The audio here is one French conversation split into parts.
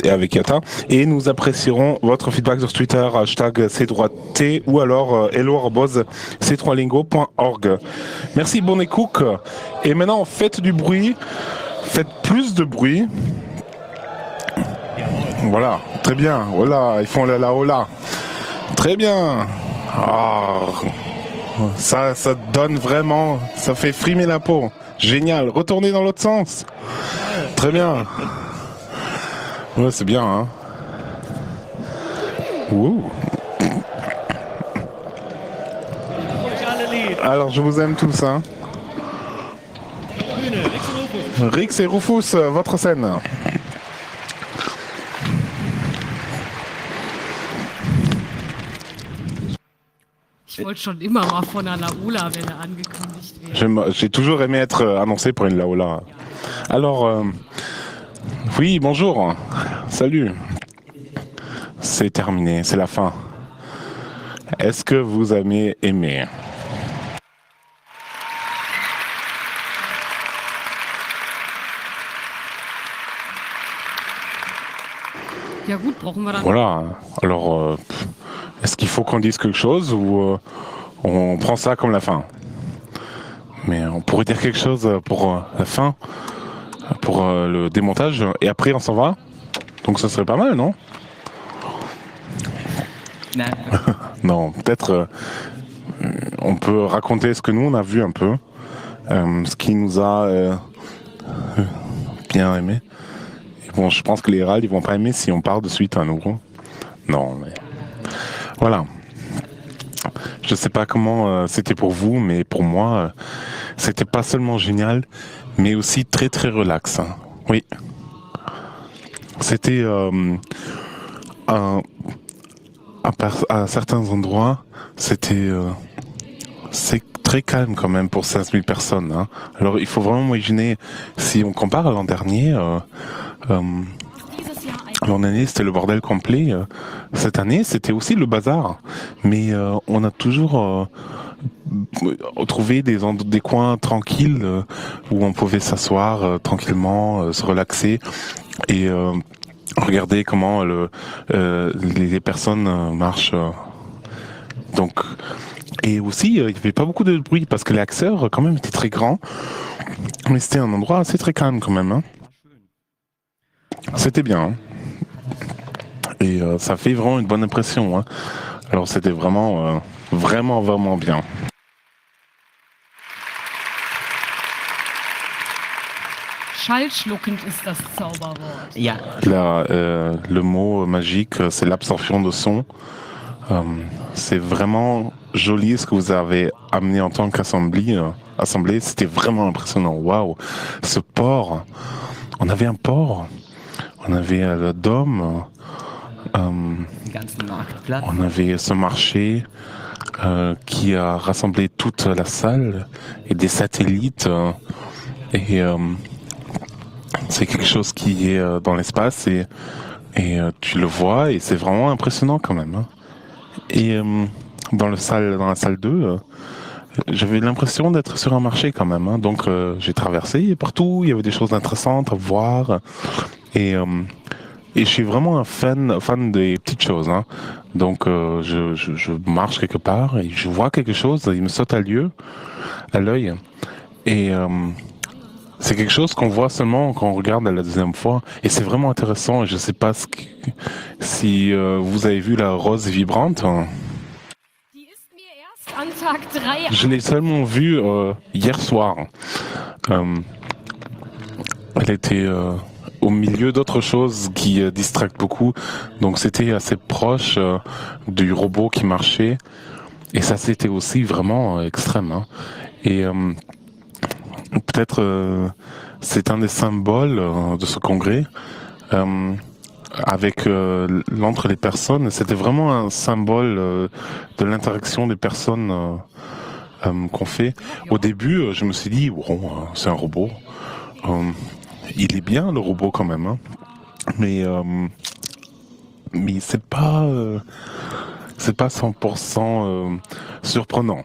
et avec Yata. Et nous apprécierons votre feedback sur Twitter, hashtag C3T ou alors hello@c3lingo.org. Merci, bonne écoute. Et maintenant, faites du bruit, faites plus de bruit. Voilà, très bien. Voilà, ils font la hola. Très bien. Ah, ça donne vraiment, ça fait frimer la peau. Génial. Retournez dans l'autre sens. Très bien. Ouais, c'est bien, hein. Ouh. Alors, je vous aime tous, hein. Rix et Rufus, votre scène. Ich wollte schon immer mal von einer Laola-Welle angekündigt werden. J'ai toujours aimé être annoncé pour une Laola. Alors, oui, bonjour. Salut. C'est terminé, c'est la fin. Est-ce que vous avez aimé? Ja gut, brauchen wir dann. Voilà. Alors, est-ce qu'il faut qu'on dise quelque chose ou on prend ça comme la fin? Mais on pourrait dire quelque chose pour la fin, pour le démontage, et après on s'en va. Donc ça serait pas mal, non? Non. Non, peut-être on peut raconter ce que nous on a vu un peu, ce qui nous a bien aimé. Et bon, je pense que les râles ils vont pas aimer si on part de suite à nouveau. Non, mais voilà. Je sais pas comment c'était pour vous, mais pour moi, c'était pas seulement génial, mais aussi très très relax. Hein. Oui. C'était à certains endroits, c'était c'est très calme quand même pour 5000 personnes. Hein. Alors il faut vraiment imaginer, si on compare à l'an dernier, l'an dernier c'était le bordel complet. Cette année c'était aussi le bazar, mais on a toujours trouvé des coins tranquilles où on pouvait s'asseoir tranquillement, se relaxer et regarder comment les personnes marchent. Donc, et aussi, il n'y avait pas beaucoup de bruit parce que les acteurs, quand même, étaient très grands. Mais c'était un endroit assez très calme, quand même. Hein. C'était bien. Hein. Et ça fait vraiment une bonne impression. Hein. Alors, c'était vraiment, vraiment bien. Schallschluckend ist das Zauberwort. Ja. Là, le mot magique, c'est l'absorption de son. C'est vraiment joli ce que vous avez amené en tant qu'assemblée. C'était vraiment impressionnant. Waouh, ce port. On avait un port. On avait le dôme. Den ganzen Marktplatz. On avait ce marché qui a rassemblé toute la salle et des satellites. Et c'est quelque chose qui est dans l'espace et tu le vois et c'est vraiment impressionnant quand même. Hein. Et dans la salle 2, j'avais l'impression d'être sur un marché quand même. Hein. Donc j'ai traversé et partout, il y avait des choses intéressantes à voir. Et je suis vraiment un fan des petites choses. Hein. Donc je marche quelque part et je vois quelque chose, il me saute à l'œil. Et c'est quelque chose qu'on voit seulement quand on regarde la deuxième fois. Et c'est vraiment intéressant. Je ne sais pas si vous avez vu la rose vibrante. Die ist mir erst an Tag 3. Je l'ai seulement vue hier soir. Elle était au milieu d'autres choses qui distractent beaucoup. Donc c'était assez proche du robot qui marchait. Et ça, c'était aussi vraiment extrême. Hein. Et peut-être c'est un des symboles de ce congrès. Avec l'entre les personnes, c'était vraiment un symbole de l'interaction des personnes qu'on fait. Au début, je me suis dit, bon, c'est un robot. Il est bien le robot quand même, hein. Mais c'est pas 100% surprenant.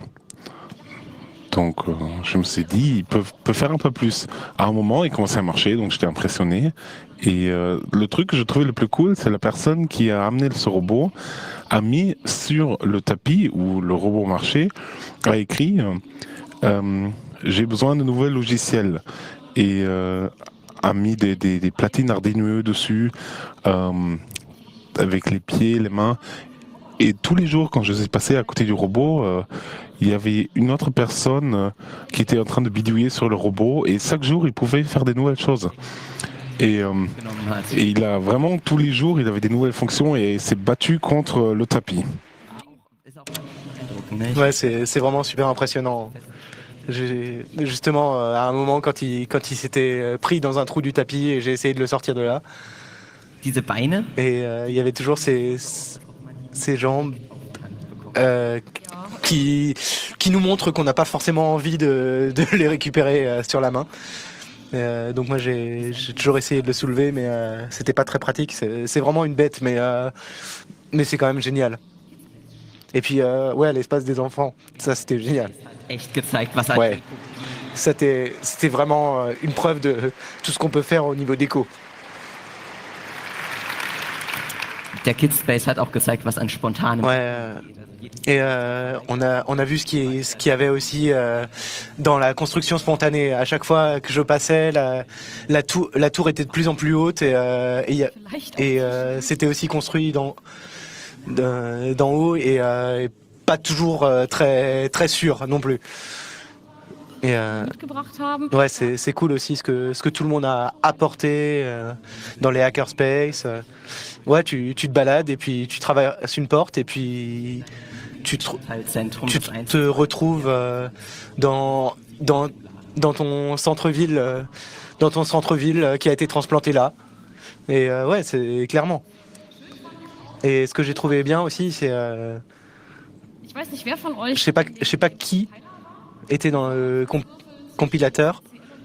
Donc je me suis dit, ils peuvent faire un peu plus. À un moment, il commençait à marcher, donc j'étais impressionné. Et le truc que je trouvais le plus cool, c'est la personne qui a amené ce robot, a mis sur le tapis où le robot marchait, a écrit j'ai besoin de nouveaux logiciels. Et a mis des platines Arduino dessus, avec les pieds, les mains. Et tous les jours, quand je suis passé à côté du robot, il y avait une autre personne qui était en train de bidouiller sur le robot. Et chaque jour, il pouvait faire des nouvelles choses. Et il a vraiment, tous les jours, il avait des nouvelles fonctions et s'est battu contre le tapis. Ouais, c'est vraiment super impressionnant. Justement, à un moment, quand il s'était pris dans un trou du tapis, et j'ai essayé de le sortir de là. Diese Beine. Et il y avait toujours ces jambes qui nous montrent qu'on n'a pas forcément envie de les récupérer sur la main. Donc moi j'ai toujours essayé de le soulever, mais c'était pas très pratique. C'est vraiment une bête, mais c'est quand même génial. Et puis ouais, l'espace des enfants, ça c'était génial. Echt gezeigt, was Ouais, c'était vraiment une preuve de tout ce qu'on peut faire au niveau déco. Der Kidspace hat auch gezeigt, was an spontanem. Ouais. Et on a vu ce qu'il y avait aussi dans la construction spontanée. À chaque fois que je passais, la tour était de plus en plus haute et c'était aussi construit d'en haut et pas toujours très sûr non plus. Et ouais, c'est cool aussi ce que tout le monde a apporté dans les hackerspace. Ouais, tu te balades et puis tu traverses une porte et puis tu te retrouves dans ton centre-ville, qui a été transplanté là. Et ouais, c'est clairement. Et ce que j'ai trouvé bien aussi, c'est je sais pas qui était dans le compilateur,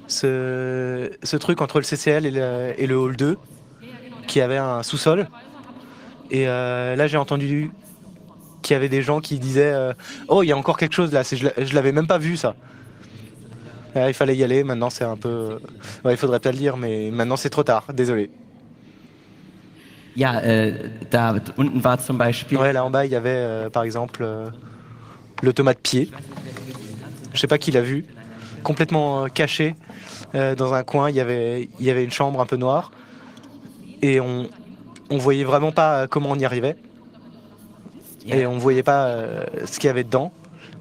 ce truc entre le CCL et le Hall 2, qui avait un sous-sol. Et là, j'ai entendu qu'il y avait des gens qui disaient oh, il y a encore quelque chose là, je l'avais même pas vu ça. Il fallait y aller, maintenant c'est un peu... Ouais, il faudrait peut-être le dire, mais maintenant c'est trop tard, désolé. Ja, da unten war zum Beispiel. Ouais, là en bas, il y avait par exemple l'automate pied. Je sais pas qui l'a vu, complètement caché dans un coin. Il y avait une chambre un peu noire et on voyait vraiment pas comment on y arrivait et on voyait pas ce qu'il y avait dedans.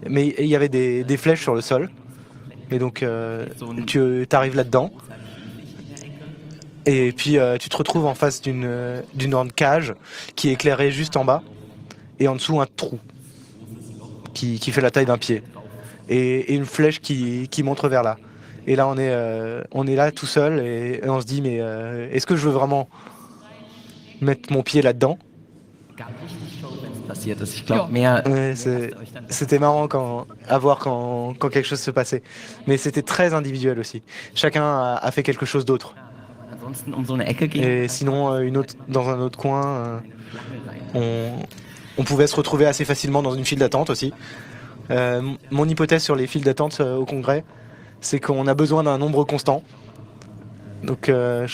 Mais il y avait des flèches sur le sol et donc tu arrives là-dedans et puis tu te retrouves en face d'une grande cage qui est éclairée juste en bas et en dessous un trou qui fait la taille d'un pied. Et une flèche qui montre vers là. Et là, on est là tout seul et on se dit, mais est-ce que je veux vraiment mettre mon pied là-dedans ? Ouais, c'était marrant à voir quand quelque chose se passait. Mais c'était très individuel aussi. Chacun a fait quelque chose d'autre. Et sinon, dans un autre coin, on pouvait se retrouver assez facilement dans une file d'attente aussi. Mon hypothèse sur les files d'attente au congrès, c'est qu'on a besoin d'un nombre constant. Donc je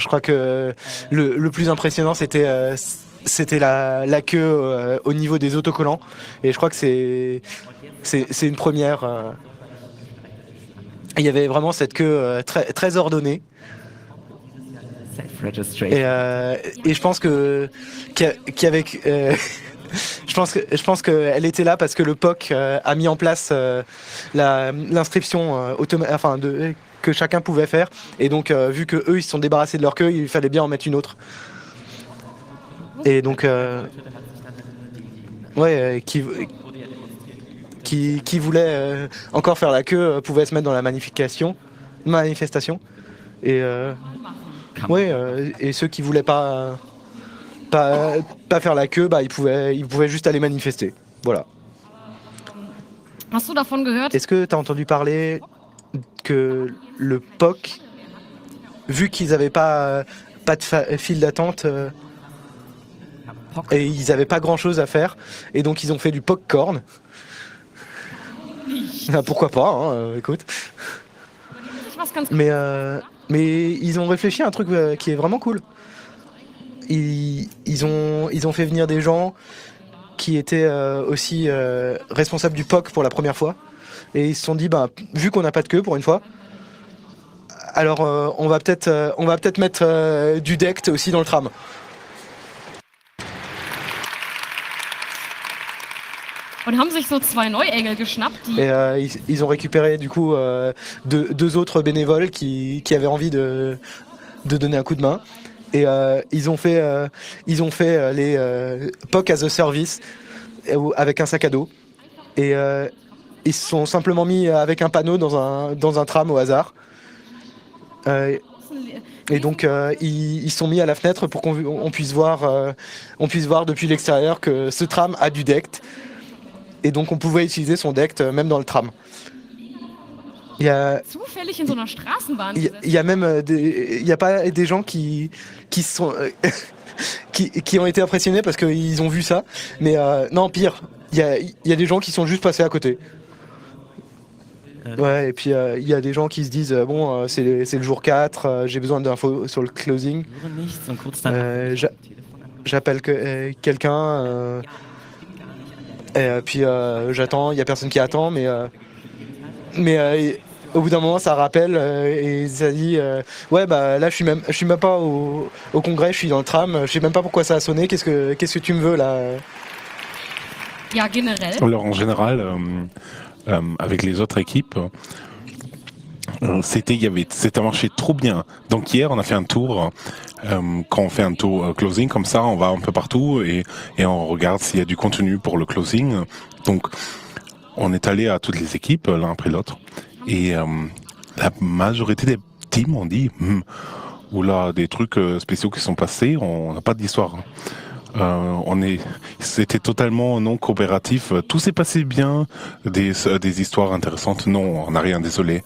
crois que le plus impressionnant c'était la queue au niveau des autocollants et je crois que c'est une première. Il y avait vraiment cette queue très ordonnée. Et je pense qu'il y avait je pense qu'elle était là parce que le POC a mis en place l'inscription que chacun pouvait faire. Et donc, vu que eux ils se sont débarrassés de leur queue, il fallait bien en mettre une autre. Et donc, ouais, qui voulait encore faire la queue pouvait se mettre dans la manifestation. Et ouais, et ceux qui voulaient pas faire la queue, bah ils pouvaient juste aller manifester. Voilà. Hast du davon gehört? Est-ce que tu as entendu parler que le POC, vu qu'ils n'avaient pas de file d'attente et ils n'avaient pas grand chose à faire, et donc ils ont fait du POC-corn. Ah, pourquoi pas, hein, écoute. Ich was ganz Mais ils ont réfléchi à un truc qui est vraiment cool. Ils ont fait venir des gens qui étaient aussi responsables du POC pour la première fois. Et ils se sont dit, bah, vu qu'on n'a pas de queue pour une fois, alors on va peut-être mettre du DECT aussi dans le tram. Und haben sich so 2 Neuengel geschnappt, die Et ils ont récupéré du coup deux autres bénévoles qui avaient envie de donner un coup de main. Et ils ont fait les POC as a service avec un sac à dos. Et ils se sont simplement mis avec un panneau dans un tram au hasard. Et donc ils se sont mis à la fenêtre pour qu'on puisse voir depuis l'extérieur que ce tram a du DECT. Et donc on pouvait utiliser son DECT même dans le tram. Il y a zufällig in so einer Straßenbahn Il y a même il y a pas des gens qui sont qui ont été impressionnés parce qu'ils ont vu ça, mais non, pire, il y a des gens qui sont juste passés à côté. Ouais, et puis il y a des gens qui se disent bon, c'est le jour 4, j'ai besoin d'infos sur le closing. J'appelle quelqu'un et puis j'attends, il y a personne qui attend, mais au bout d'un moment ça rappelle et ça dit ouais, bah là je suis même pas au congrès, je suis dans le tram, je sais même pas pourquoi ça a sonné, qu'est-ce que tu me veux là? Ja, generell. Alors en général, avec les autres équipes, c'était marché trop bien. Donc hier on a fait un tour. Quand on fait un tour closing comme ça, on va un peu partout et on regarde s'il y a du contenu pour le closing. Donc on est allé à toutes les équipes l'un après l'autre et la majorité des teams ont dit oula, des trucs spéciaux qui sont passés, on n'a pas d'histoire. C'était totalement non coopératif. Tout s'est passé bien, des histoires intéressantes. Non, on n'a rien, désolé.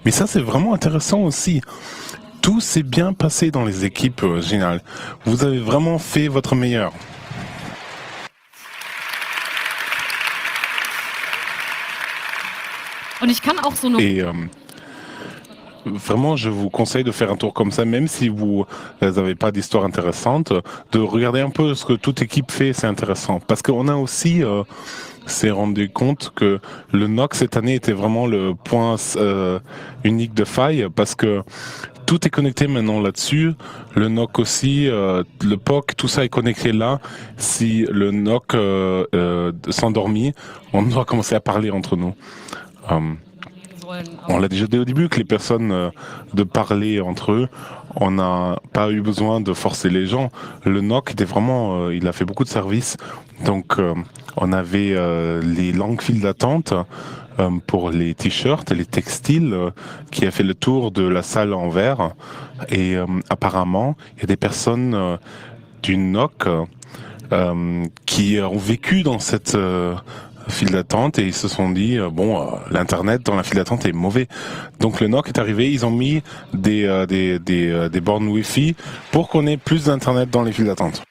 Mais ça, c'est vraiment intéressant aussi. Tout s'est bien passé dans les équipes générales. Vous avez vraiment fait votre meilleur. Und ich kann auch so eine Et vraiment, je vous conseille de faire un tour comme ça, même si vous n'avez pas d'histoire intéressante, de regarder un peu ce que toute équipe fait, c'est intéressant. Parce qu'on a aussi s'est rendu compte que le NOC cette année était vraiment le point unique de faille, parce que tout est connecté maintenant là-dessus. Le NOC aussi, le POC, tout ça est connecté là. Si le NOC s'endormit, on doit commencer à parler entre nous. On l'a déjà dit au début que les personnes de parler entre eux, on n'a pas eu besoin de forcer les gens. Le NOC était vraiment, il a fait beaucoup de services. Donc on avait les longues files d'attente pour les t-shirts et les textiles qui a fait le tour de la salle en verre. Et apparemment, il y a des personnes du NOC qui ont vécu dans cette file d'attente et ils se sont dit l'internet dans la file d'attente est mauvais. Donc le NOC est arrivé, ils ont mis des bornes Wi-Fi pour qu'on ait plus d'internet dans les files d'attente.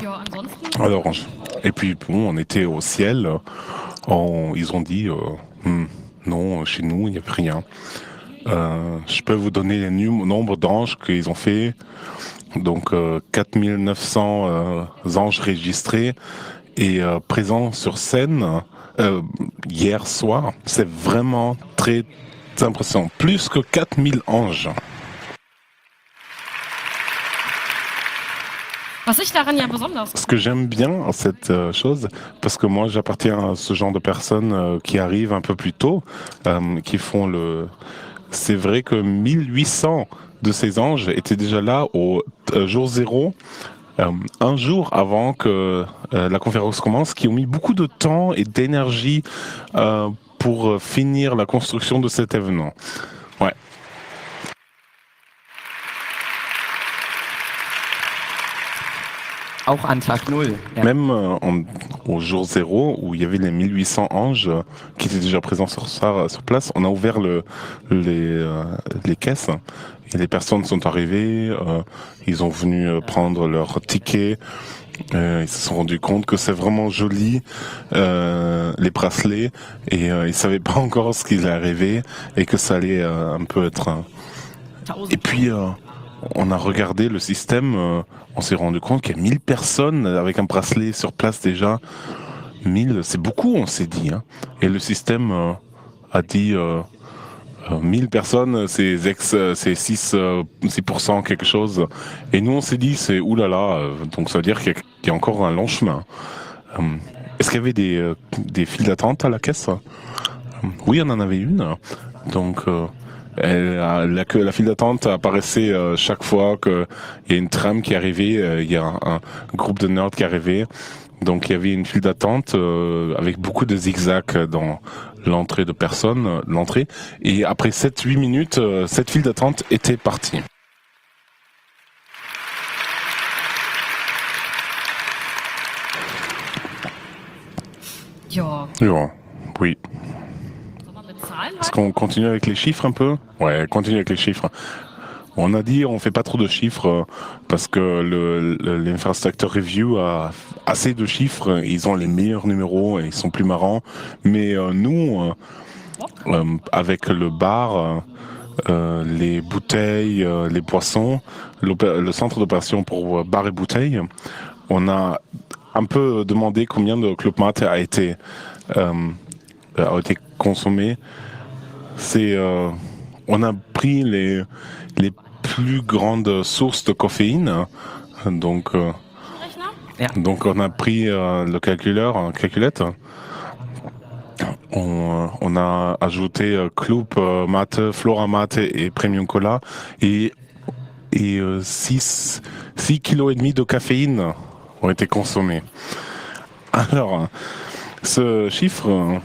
ja, ansonsten Alors, et puis bon, on était au ciel, ils ont dit non, chez nous il n'y avait rien. Je peux vous donner le nombre d'anges qu'ils ont fait. Donc 4900 anges registrés et présents sur scène hier soir. C'est vraiment très impressionnant. Plus que 4000 anges. was ich daran ja besonders Ce que j'aime bien cette chose, parce que moi j'appartiens à ce genre de personnes qui arrivent un peu plus tôt, qui font le... C'est vrai que 1800 de ces anges étaient déjà là au jour 0, un jour avant que la conférence commence, qui ont mis beaucoup de temps et d'énergie pour finir la construction de cet événement. Ouais. Auch an Tag 0. Ja. Même au jour 0, où il y avait les 1800 anges qui étaient déjà présents sur place, on a ouvert les caisses et les personnes sont arrivées, ils ont venu prendre leur ticket Ils se sont rendus compte que c'est vraiment joli, les bracelets, et ils savaient pas encore ce qui allait arriver et que ça allait un peu être. Et puis on a regardé le système, on s'est rendu compte qu'il y a 1000 personnes avec un bracelet sur place déjà. 1000, c'est beaucoup, on s'est dit. Hein. Et le système a dit 1000 personnes, c'est 6% quelque chose. Et nous, on s'est dit, c'est oulala, donc ça veut dire qu'il y a encore un long chemin. Est-ce qu'il y avait des files d'attente à la caisse? Oui, on en avait une. Donc, la file d'attente apparaissait chaque fois qu'il y a une tram qui arrivait, il y a un groupe de nerds qui arrivait. Donc il y avait une file d'attente avec beaucoup de zigzags dans l'entrée de personnes, l'entrée. Et après 7-8 minutes, cette file d'attente était partie. Ja, Ja, oui. soll man mit Zahlen Est-ce qu'on continue avec les chiffres un peu? Ouais, continue avec les chiffres. On a dit on fait pas trop de chiffres parce que l'infrastructure review a assez de chiffres, ils ont les meilleurs numéros et ils sont plus marrants. Mais nous, avec le bar, les bouteilles, les boissons, le centre d'opération pour bar et bouteilles, on a un peu demandé combien de Club Mate a été consommé. On a pris les plus grandes sources de caféine. Donc on a pris le calculette. On a ajouté Club Mate, Flora Mate et Premium Cola et 6 kg et demi de caféine ont été consommés. Alors, ce chiffre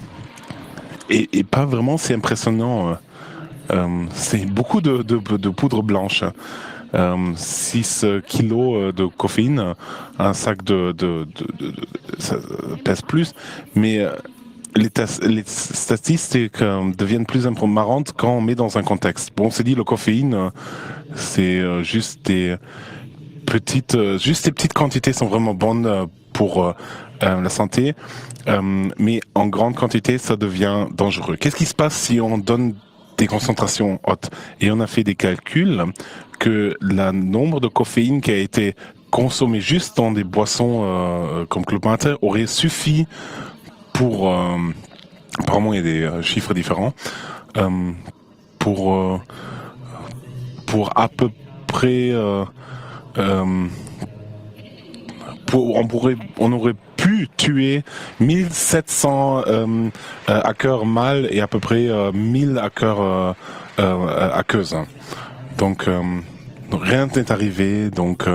est pas vraiment si impressionnant. C'est beaucoup de poudre blanche. 6 kilos de caféine, un sac ça pèse plus, mais les statistiques deviennent plus marrantes quand on met dans un contexte. Bon, on s'est dit le caféine, c'est juste des petites quantités sont vraiment bonnes pour la santé, mais en grande quantité, ça devient dangereux. Qu'est-ce qui se passe si on donne des concentrations hautes? Et on a fait des calculs que le nombre de caféine qui a été consommé juste dans des boissons comme Club Mate aurait suffi pour... apparemment, il y a des chiffres différents. Pour à peu près... on aurait pu tuer 1700 hackers mâles et à peu près 1000 hackers hackeuses. Donc rien n'est arrivé. Donc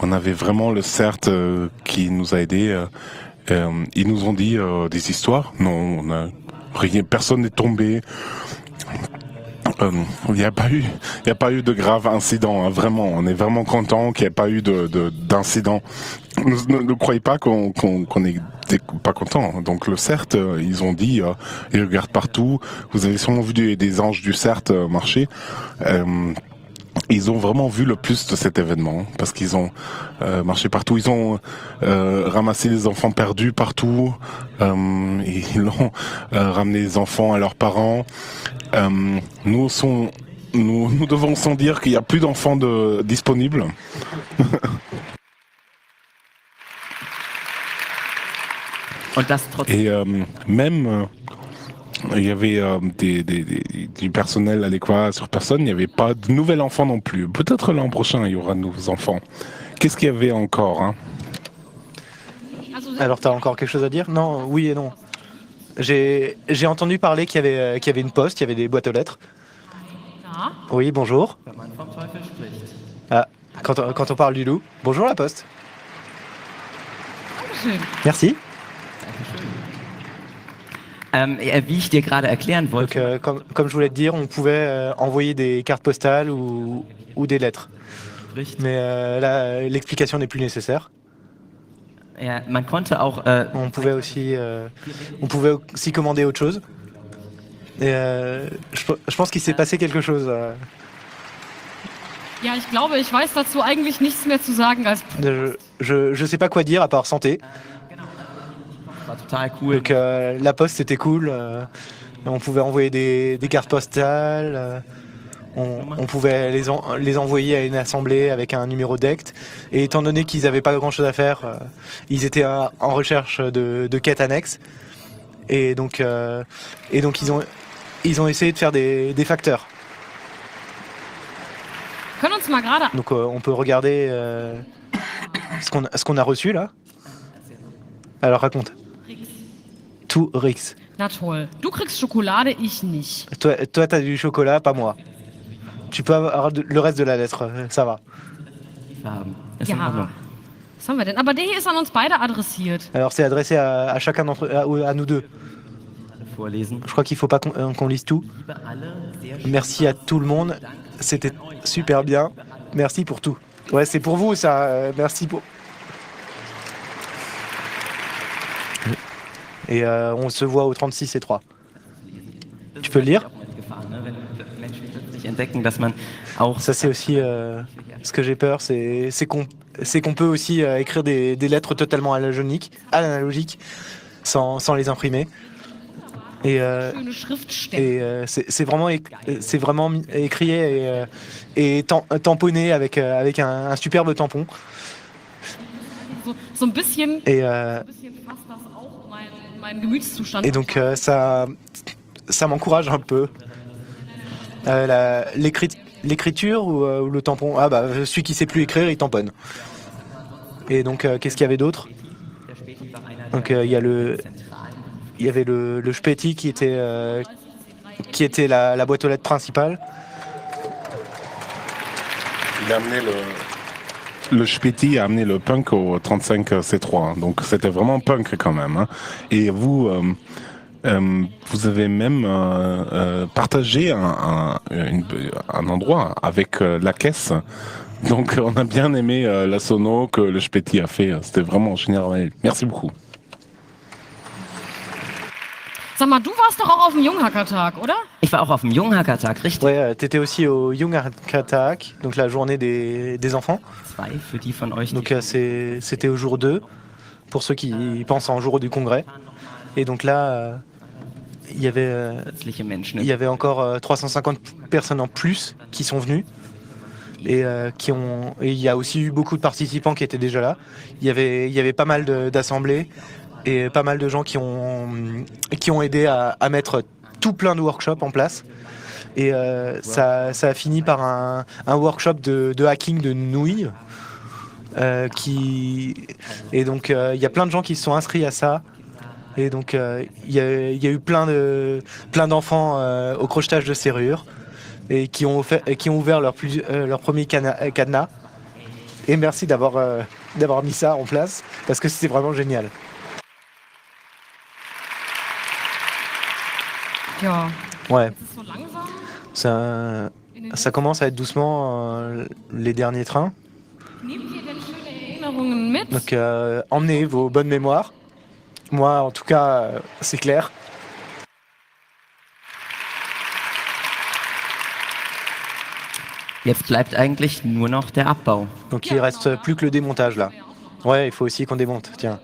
on avait vraiment le CERT qui nous a aidés. Ils nous ont dit des histoires. Non, personne n'est tombé. Il n'y a pas eu de grave incident, hein, vraiment. On est vraiment content qu'il n'y ait pas eu d'incident. Ne croyez pas qu'on n'est pas content. Donc le CERT, ils ont dit, ils regardent partout. Vous avez sûrement vu des anges du CERT marcher. Ils ont vraiment vu le plus de cet événement parce qu'ils ont marché partout. Ils ont ramassé les enfants perdus partout. Et ils ont ramené les enfants à leurs parents. Nous devons sans dire qu'il n'y a plus d'enfants disponibles. Et même il y avait du personnel adéquat sur personne, il n'y avait pas de nouvel enfant non plus. Peut-être l'an prochain il y aura de nouveaux enfants. Qu'est-ce qu'il y avait encore, hein? Alors t'as encore quelque chose à dire? Non, oui et non. J'ai entendu parler qu'il y avait une poste, il y avait des boîtes aux lettres. Ja, Oui, bonjour. Ah, quand on parle du loup. Bonjour la poste. schön. Merci. Wie ich dir gerade erklären Donc, wollte, comme je voulais te dire, on pouvait envoyer des cartes postales ou des lettres. Mais là, l'explication n'est plus nécessaire. ja, man konnte auch On pouvait aussi commander autre chose. Et je pense qu'il s'est passé quelque chose. Ja, ich glaube, ich weiß dazu eigentlich nichts mehr zu sagen als Je sais pas quoi dire à part santé. War total cool. Donc la poste c'était cool. On pouvait envoyer des cartes postales. On pouvait les envoyer à une assemblée avec un numéro d'ECT. Et étant donné qu'ils n'avaient pas grand chose à faire, ils étaient en recherche de quêtes annexes. Et donc ils ont essayé de faire des facteurs. Können uns mal gerade. Donc on peut regarder ce qu'on a reçu là. Alors raconte. Tout Rix. Na toll. Du kriegst Schokolade, ich nicht. Toi t'as du chocolat, pas moi. Tu peux avoir le reste de la lettre, ça va. Ist in Ordnung. Ja. Was haben wir denn? Aber der hier ist an uns beide adressiert. Alors c'est adressé à chacun d'entre à nous deux. Vorlesen. Je crois qu'il faut pas qu'on lise tout. Liebe alle, sehr schön. Merci à tout le monde. C'était super bien. Merci pour tout. Ouais, c'est pour vous ça. Merci pour. Et on se voit au 36 et 3. Tu peux le lire? Ça c'est aussi ce que j'ai peur, c'est qu'on peut aussi écrire des lettres totalement analogiques sans les imprimer. Et Schöne Schriftstellen. c'est vraiment écrit et tamponné avec un superbe tampon. So ein bisschen, Et fasst das auch mein Gemütszustand. Et donc ça m'encourage un peu. L'écriture ou le tampon? Ah bah celui qui sait plus écrire, il tamponne. Et donc qu'est-ce qu'il y avait d'autre? Donc il y avait le Späti qui était la boîte aux lettres principale. Il a amené le Späti a amené le punk au 35 C3, hein. Donc c'était vraiment punk quand même, hein. Et vous avez même partagé un endroit avec la caisse. Donc on a bien aimé la sono que le Späti a fait. C'était vraiment génial. Merci beaucoup. Sag mal, du warst doch auch auf dem Junghackertag, oder? Ich war auch auf dem Junghackertag, richtig? Ouais, t'étais aussi au Junghackertag, donc la journée des enfants. Zwei, für die von euch, die Donc c'était au jour 2, pour ceux qui pensent en jour du congrès. Et donc là, il y plötzliche Menschen. avait encore 350 personnes en plus qui sont venues. Et il y a aussi eu beaucoup de participants qui étaient déjà là. Il y avait pas mal d'assemblées et pas mal de gens qui ont aidé à mettre tout plein de workshops en place. Et ça a fini par un workshop de hacking de nouilles. Et donc il y a plein de gens qui se sont inscrits à ça. Et donc il y a eu plein d'enfants au crochetage de serrures et qui ont ouvert leur premier cadenas. Et merci d'avoir mis ça en place parce que c'était vraiment génial. Ja. Ouais, Es ist so langsam. ça commence à être doucement les derniers trains. Nehmt ihr denn schöne Erinnerungen mit? Donc emmenez vos bonnes mémoires. Moi en tout cas c'est clair. Jetzt bleibt eigentlich nur noch der Abbau. Donc il reste plus que le démontage là. Ouais, il faut aussi qu'on démonte, tiens.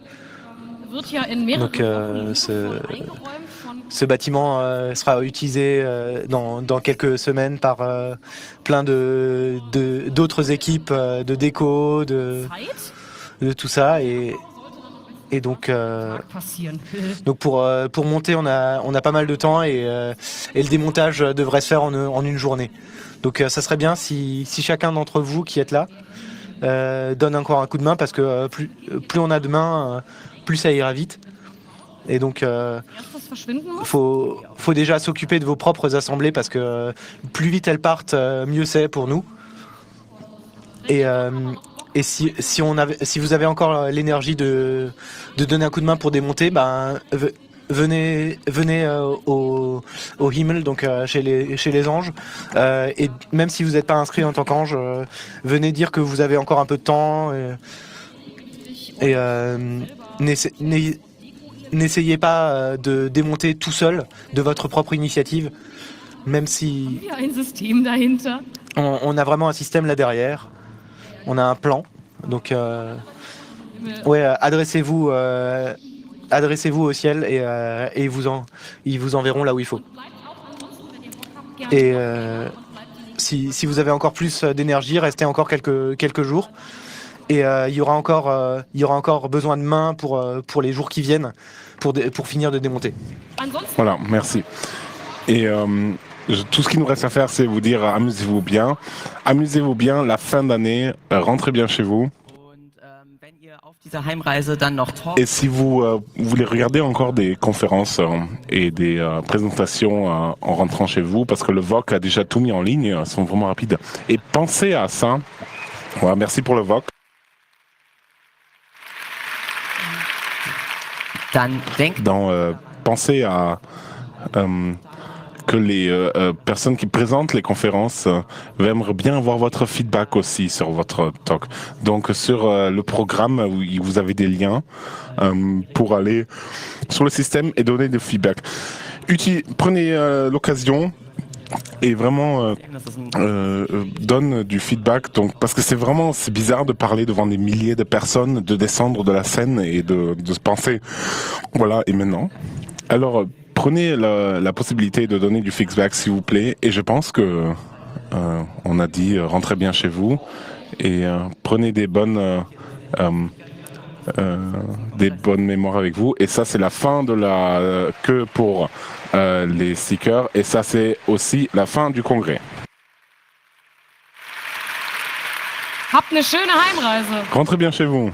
Wird ja in mehreren Donc Wochen eingeräumt von ce bâtiment sera utilisé dans quelques semaines par plein d'autres équipes de déco, de tout ça. Et donc, passieren. donc pour monter, on a pas mal de temps et le démontage devrait se faire en une journée. Donc ça serait bien si chacun d'entre vous qui êtes là donne encore un coup de main parce que plus on a de mains, plus ça ira vite. Et donc Erst was verschwinden muss? faut déjà s'occuper de vos propres assemblées parce que plus vite elles partent, mieux c'est pour nous. Et si vous avez encore l'énergie de donner un coup de main pour démonter, ben venez au Himmel, donc chez les anges. Et même si vous n'êtes pas inscrit en tant qu'ange, venez dire que vous avez encore un peu de temps. Et n'essayez pas de démonter tout seul de votre propre initiative. même si Haben wir ein System dahinter? on a vraiment un système là derrière, on a un plan. Donc, ouais, adressez-vous au ciel et ils vous enverront là où il faut. Et si vous avez encore plus d'énergie, restez encore quelques jours. Et il y aura encore besoin de mains pour les jours qui viennent, pour finir de démonter. Voilà, merci. Et tout ce qu'il nous reste à faire, c'est vous dire amusez-vous bien. Amusez-vous bien, la fin d'année, rentrez bien chez vous. Wenn ihr auf dieser Heimreise dann noch Et si vous voulez regarder encore des conférences et des présentations en rentrant chez vous, parce que le VOC a déjà tout mis en ligne, elles sont vraiment rapides. Et pensez à ça. Voilà, merci pour le VOC. dann denkt Pensez à que les personnes qui présentent les conférences aimeraient bien avoir votre feedback aussi sur votre talk. Donc sur le programme, où vous avez des liens pour aller sur le système et donner des feedbacks. Prenez l'occasion et vraiment donne du feedback, donc parce que c'est bizarre de parler devant des milliers de personnes, de descendre de la scène et de se penser voilà, et maintenant. Alors prenez la possibilité de donner du feedback s'il vous plaît, et je pense que on a dit rentrez bien chez vous et prenez des bonnes mémoires avec vous, et ça c'est la fin de la queue pour les stickers, et ça c'est aussi la fin du congrès. Habt eine schöne Heimreise. Rentrez bien chez vous.